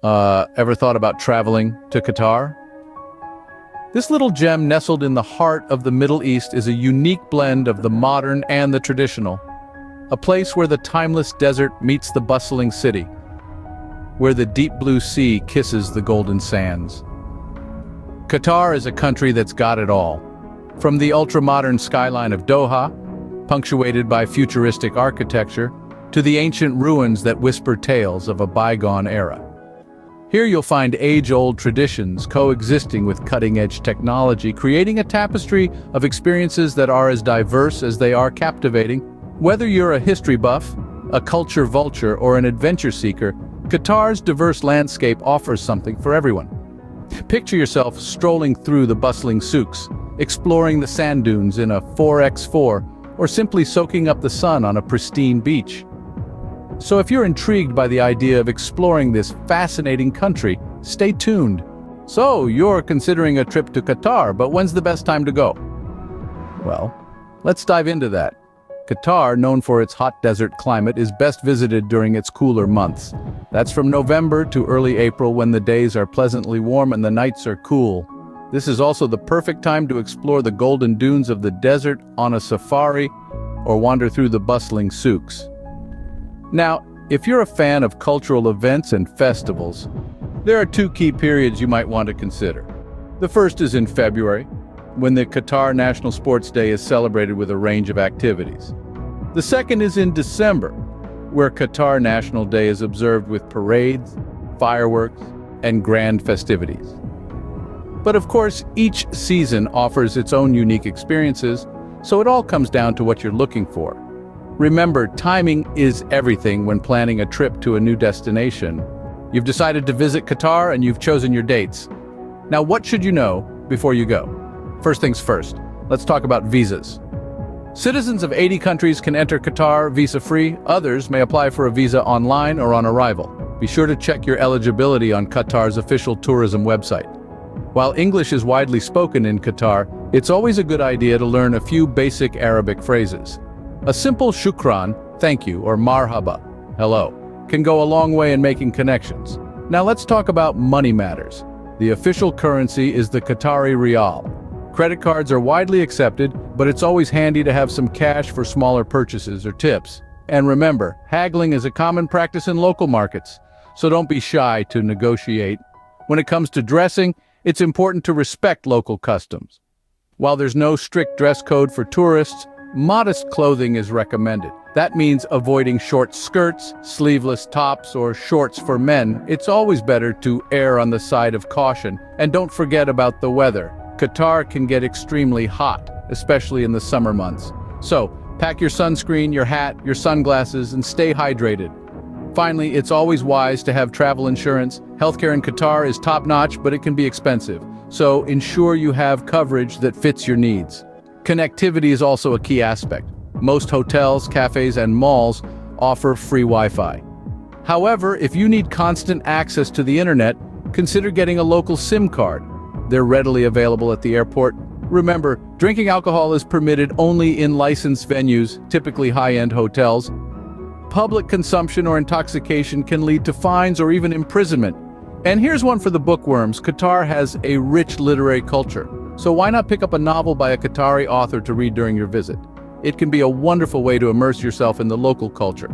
Ever thought about traveling to Qatar? This little gem nestled in the heart of the Middle East is a unique blend of the modern and the traditional. A place where the timeless desert meets the bustling city, where the deep blue sea kisses the golden sands. Qatar is a country that's got it all. From the ultra-modern skyline of Doha, punctuated by futuristic architecture, to the ancient ruins that whisper tales of a bygone era. Here you'll find age-old traditions coexisting with cutting-edge technology, creating a tapestry of experiences that are as diverse as they are captivating. Whether you're a history buff, a culture vulture, or an adventure seeker, Qatar's diverse landscape offers something for everyone. Picture yourself strolling through the bustling souqs, exploring the sand dunes in a 4x4, or simply soaking up the sun on a pristine beach. So if you're intrigued by the idea of exploring this fascinating country, stay tuned. So you're considering a trip to Qatar, but when's the best time to go? Well, let's dive into that. Qatar, known for its hot desert climate, is best visited during its cooler months. That's from November to early April, when the days are pleasantly warm and the nights are cool. This is also the perfect time to explore the golden dunes of the desert on a safari or wander through the bustling souqs. Now, if you're a fan of cultural events and festivals, there are two key periods you might want to consider. The first is in February, when the Qatar National Sports Day is celebrated with a range of activities. The second is in December, where Qatar National Day is observed with parades, fireworks, and grand festivities. But of course, each season offers its own unique experiences, so it all comes down to what you're looking for. Remember, timing is everything when planning a trip to a new destination. You've decided to visit Qatar and you've chosen your dates. Now, what should you know before you go? First things first, let's talk about visas. Citizens of 80 countries can enter Qatar visa-free. Others may apply for a visa online or on arrival. Be sure to check your eligibility on Qatar's official tourism website. While English is widely spoken in Qatar, it's always a good idea to learn a few basic Arabic phrases. A simple shukran, thank you, or marhaba, hello, can go a long way in making connections. Now let's talk about money matters. The official currency is the Qatari rial. Credit cards are widely accepted, but it's always handy to have some cash for smaller purchases or tips. And remember, haggling is a common practice in local markets, so don't be shy to negotiate. When it comes to dressing, it's important to respect local customs. While there's no strict dress code for tourists, modest clothing is recommended. That means avoiding short skirts, sleeveless tops, or shorts for men. It's always better to err on the side of caution. And don't forget about the weather. Qatar can get extremely hot, especially in the summer months. So, pack your sunscreen, your hat, your sunglasses, and stay hydrated. Finally, it's always wise to have travel insurance. Healthcare in Qatar is top-notch, but it can be expensive. So, ensure you have coverage that fits your needs. Connectivity is also a key aspect. Most hotels, cafes, and malls offer free Wi-Fi. However, if you need constant access to the internet, consider getting a local SIM card. They're readily available at the airport. Remember, drinking alcohol is permitted only in licensed venues, typically high-end hotels. Public consumption or intoxication can lead to fines or even imprisonment. And here's one for the bookworms. Qatar has a rich literary culture. So why not pick up a novel by a Qatari author to read during your visit? It can be a wonderful way to immerse yourself in the local culture.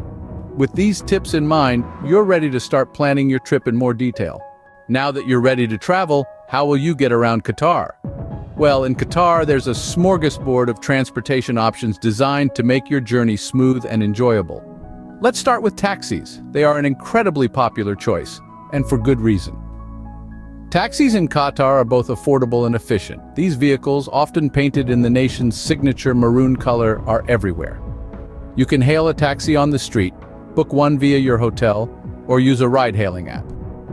With these tips in mind, you're ready to start planning your trip in more detail. Now that you're ready to travel, how will you get around Qatar? Well, in Qatar, there's a smorgasbord of transportation options designed to make your journey smooth and enjoyable. Let's start with taxis. They are an incredibly popular choice, and for good reason. Taxis in Qatar are both affordable and efficient. These vehicles, often painted in the nation's signature maroon color, are everywhere. You can hail a taxi on the street, book one via your hotel, or use a ride-hailing app.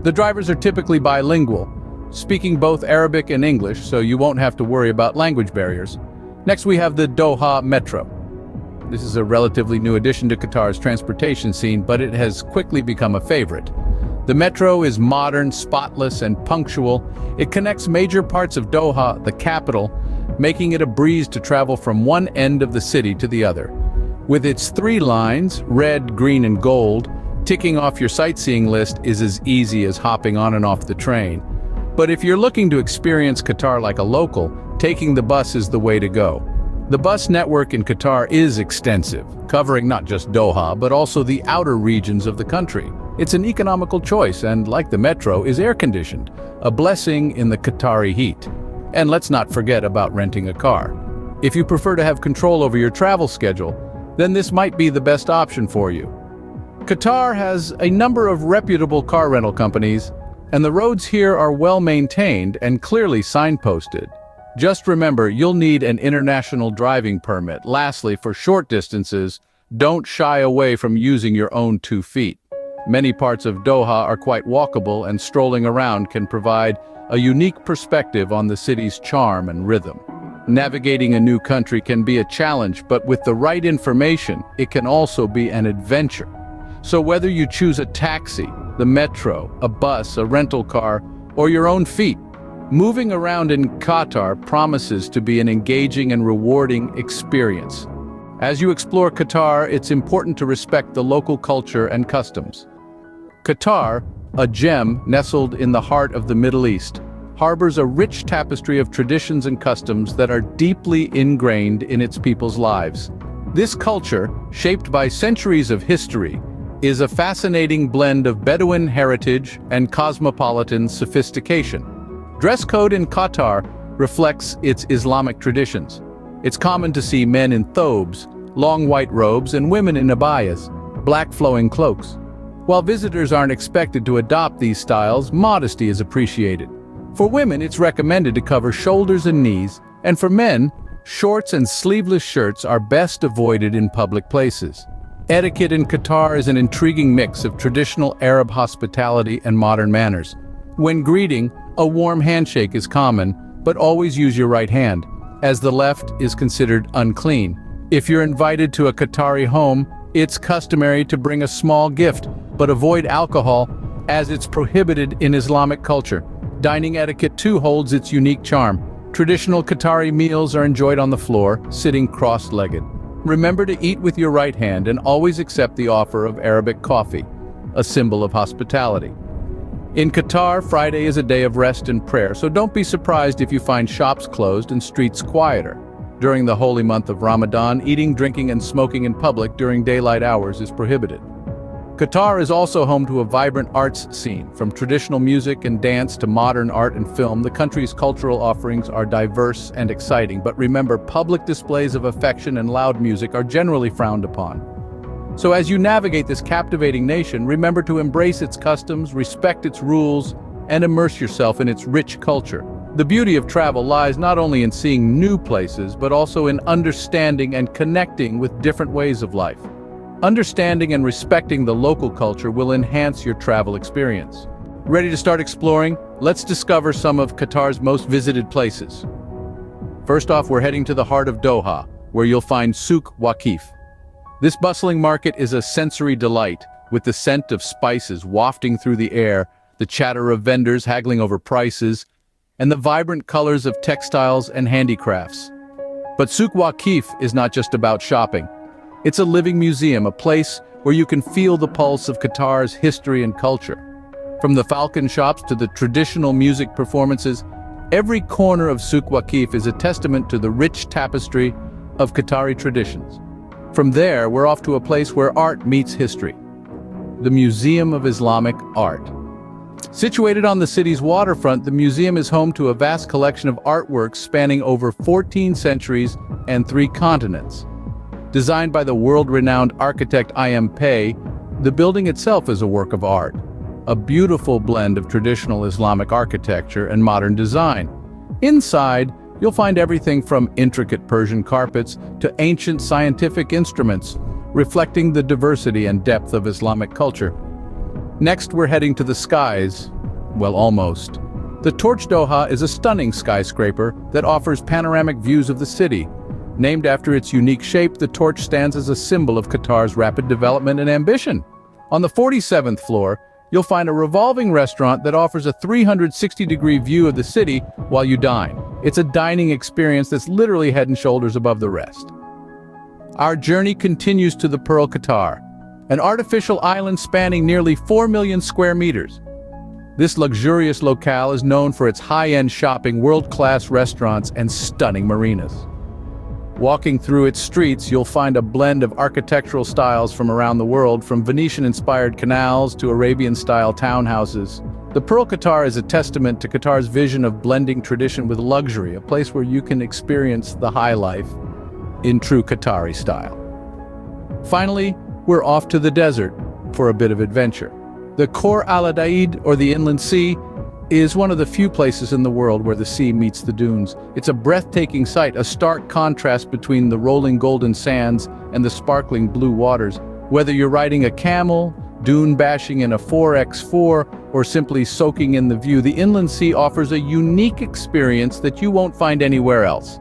The drivers are typically bilingual, speaking both Arabic and English, so you won't have to worry about language barriers. Next, we have the Doha Metro. This is a relatively new addition to Qatar's transportation scene, but it has quickly become a favorite. The metro is modern, spotless, and punctual. It connects major parts of Doha, the capital, making it a breeze to travel from one end of the city to the other. With its three lines, red, green, and gold, Ticking off your sightseeing list is as easy as hopping on and off the train. But if you're looking to experience Qatar like a local, taking the bus is the way to go. The bus network in Qatar is extensive, covering not just Doha, but also the outer regions of the country. It's an economical choice and, like the metro, is air-conditioned, a blessing in the Qatari heat. And let's not forget about renting a car. If you prefer to have control over your travel schedule, then this might be the best option for you. Qatar has a number of reputable car rental companies, and the roads here are well maintained and clearly signposted. Just remember, you'll need an international driving permit. Lastly, for short distances, don't shy away from using your own 2 feet. Many parts of Doha are quite walkable, and strolling around can provide a unique perspective on the city's charm and rhythm. Navigating a new country can be a challenge, but with the right information, it can also be an adventure. So whether you choose a taxi, the metro, a bus, a rental car, or your own feet, moving around in Qatar promises to be an engaging and rewarding experience. As you explore Qatar, it's important to respect the local culture and customs. Qatar, a gem nestled in the heart of the Middle East, harbors a rich tapestry of traditions and customs that are deeply ingrained in its people's lives. This culture, shaped by centuries of history, is a fascinating blend of Bedouin heritage and cosmopolitan sophistication. Dress code in Qatar reflects its Islamic traditions. It's common to see men in thobes, long white robes, and women in abayas, black flowing cloaks. While visitors aren't expected to adopt these styles, modesty is appreciated. For women, it's recommended to cover shoulders and knees, and for men, shorts and sleeveless shirts are best avoided in public places. Etiquette in Qatar is an intriguing mix of traditional Arab hospitality and modern manners. When greeting, a warm handshake is common, but always use your right hand, as the left is considered unclean. If you're invited to a Qatari home, it's customary to bring a small gift, but avoid alcohol, as it's prohibited in Islamic culture. Dining etiquette too holds its unique charm. Traditional Qatari meals are enjoyed on the floor, sitting cross-legged. Remember to eat with your right hand and always accept the offer of Arabic coffee, a symbol of hospitality. In Qatar, Friday is a day of rest and prayer, so don't be surprised if you find shops closed and streets quieter. During the holy month of Ramadan, eating, drinking, and smoking in public during daylight hours is prohibited. Qatar is also home to a vibrant arts scene. From traditional music and dance to modern art and film, the country's cultural offerings are diverse and exciting. But remember, public displays of affection and loud music are generally frowned upon. So as you navigate this captivating nation, remember to embrace its customs, respect its rules, and immerse yourself in its rich culture. The beauty of travel lies not only in seeing new places, but also in understanding and connecting with different ways of life. Understanding and respecting the local culture will enhance your travel experience. Ready to start exploring? Let's discover some of Qatar's most visited places. First off, we're heading to the heart of Doha, where you'll find Souq Waqif. This bustling market is a sensory delight, with the scent of spices wafting through the air, the chatter of vendors haggling over prices, and the vibrant colors of textiles and handicrafts. But Souq Waqif is not just about shopping. It's a living museum, a place where you can feel the pulse of Qatar's history and culture. From the falcon shops to the traditional music performances, every corner of Souq Waqif is a testament to the rich tapestry of Qatari traditions. From there, we're off to a place where art meets history, the Museum of Islamic Art. Situated on the city's waterfront, the museum is home to a vast collection of artworks spanning over 14 centuries and 3 continents. Designed by the world-renowned architect I.M. Pei, the building itself is a work of art, a beautiful blend of traditional Islamic architecture and modern design. Inside, you'll find everything from intricate Persian carpets to ancient scientific instruments, reflecting the diversity and depth of Islamic culture. Next, we're heading to the skies. Well, almost. The Torch Doha is a stunning skyscraper that offers panoramic views of the city. Named after its unique shape, the torch stands as a symbol of Qatar's rapid development and ambition. On the 47th floor, you'll find a revolving restaurant that offers a 360-degree view of the city while you dine. It's a dining experience that's literally head and shoulders above the rest. Our journey continues to the Pearl Qatar, an artificial island spanning nearly 4 million square meters. This luxurious locale is known for its high-end shopping, world-class restaurants, and stunning marinas. Walking through its streets, you'll find a blend of architectural styles from around the world, from Venetian-inspired canals to Arabian-style townhouses. The Pearl Qatar is a testament to Qatar's vision of blending tradition with luxury, a place where you can experience the high life in true Qatari style. Finally, we're off to the desert for a bit of adventure. The Khor Al Adaid, or the Inland Sea, is one of the few places in the world where the sea meets the dunes. It's a breathtaking sight, a stark contrast between the rolling golden sands and the sparkling blue waters. Whether you're riding a camel, dune bashing in a 4x4, or simply soaking in the view, the Inland Sea offers a unique experience that you won't find anywhere else.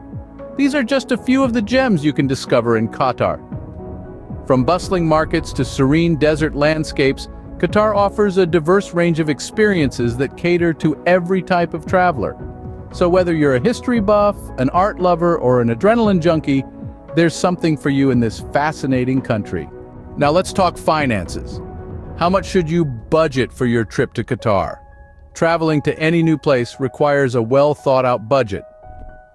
These are just a few of the gems you can discover in Qatar. From bustling markets to serene desert landscapes, Qatar offers a diverse range of experiences that cater to every type of traveler. So whether you're a history buff, an art lover, or an adrenaline junkie, there's something for you in this fascinating country. Now let's talk finances. How much should you budget for your trip to Qatar? Traveling to any new place requires a well-thought-out budget.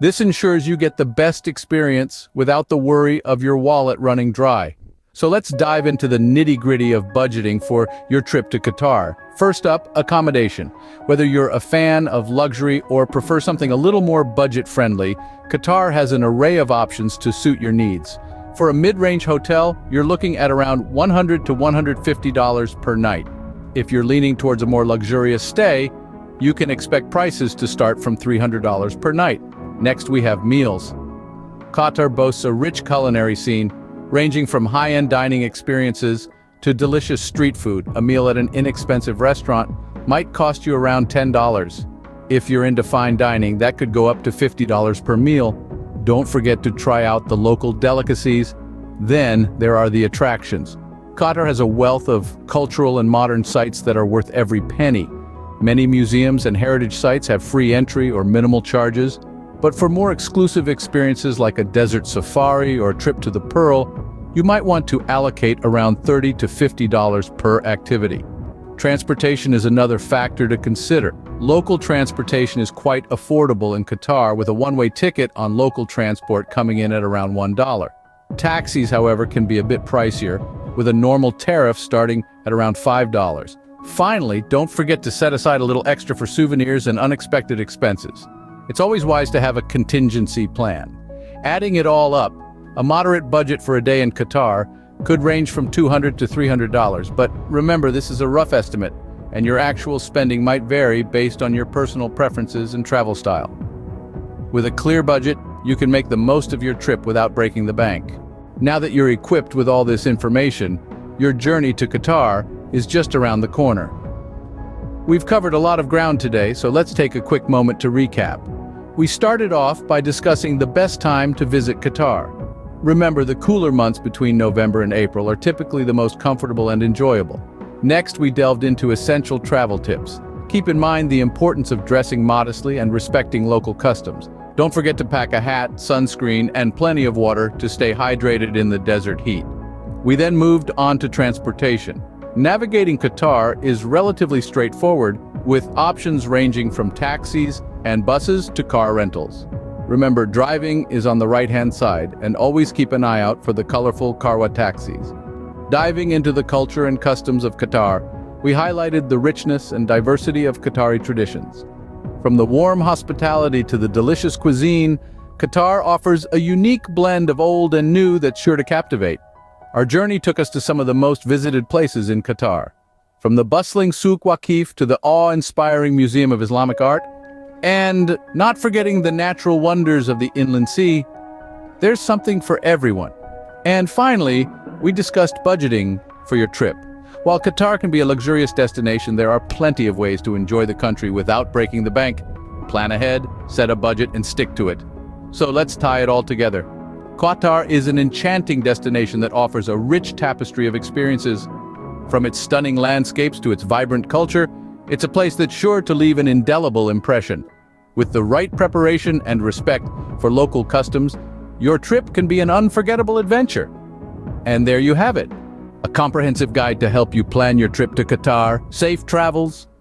This ensures you get the best experience without the worry of your wallet running dry. So let's dive into the nitty-gritty of budgeting for your trip to Qatar. First up, accommodation. Whether you're a fan of luxury or prefer something a little more budget-friendly, Qatar has an array of options to suit your needs. For a mid-range hotel, you're looking at around $100 to $150 per night. If you're leaning towards a more luxurious stay, you can expect prices to start from $300 per night. Next, we have meals. Qatar boasts a rich culinary scene, ranging from high-end dining experiences to delicious street food. A meal at an inexpensive restaurant might cost you around $10. If you're into fine dining, that could go up to $50 per meal. Don't forget to try out the local delicacies. Then there are the attractions. Qatar has a wealth of cultural and modern sites that are worth every penny. Many museums and heritage sites have free entry or minimal charges. But for more exclusive experiences like a desert safari or a trip to the Pearl, you might want to allocate around $30 to $50 per activity. Transportation is another factor to consider. Local transportation is quite affordable in Qatar, with a one-way ticket on local transport coming in at around $1. Taxis, however, can be a bit pricier, with a normal tariff starting at around $5. Finally, don't forget to set aside a little extra for souvenirs and unexpected expenses. It's always wise to have a contingency plan. Adding it all up, a moderate budget for a day in Qatar could range from $200 to $300, but remember, this is a rough estimate, and your actual spending might vary based on your personal preferences and travel style. With a clear budget, you can make the most of your trip without breaking the bank. Now that you're equipped with all this information, your journey to Qatar is just around the corner. We've covered a lot of ground today, so let's take a quick moment to recap. We started off by discussing the best time to visit Qatar. Remember, the cooler months between November and April are typically the most comfortable and enjoyable. Next, we delved into essential travel tips. Keep in mind the importance of dressing modestly and respecting local customs. Don't forget to pack a hat, sunscreen, and plenty of water to stay hydrated in the desert heat. We then moved on to transportation. Navigating Qatar is relatively straightforward, with options ranging from taxis and buses to car rentals. Remember, driving is on the right-hand side, and always keep an eye out for the colorful Karwa taxis. Diving into the culture and customs of Qatar, we highlighted the richness and diversity of Qatari traditions. From the warm hospitality to the delicious cuisine, Qatar offers a unique blend of old and new that's sure to captivate. Our journey took us to some of the most visited places in Qatar. From the bustling Souq Waqif to the awe-inspiring Museum of Islamic Art, and not forgetting the natural wonders of the Inland Sea, there's something for everyone. And finally, we discussed budgeting for your trip. While Qatar can be a luxurious destination, there are plenty of ways to enjoy the country without breaking the bank. Plan ahead, set a budget, and stick to it. So let's tie it all together. Qatar is an enchanting destination that offers a rich tapestry of experiences. From its stunning landscapes to its vibrant culture, it's a place that's sure to leave an indelible impression. With the right preparation and respect for local customs, your trip can be an unforgettable adventure. And there you have it. a comprehensive guide to help you plan your trip to Qatar. Safe travels!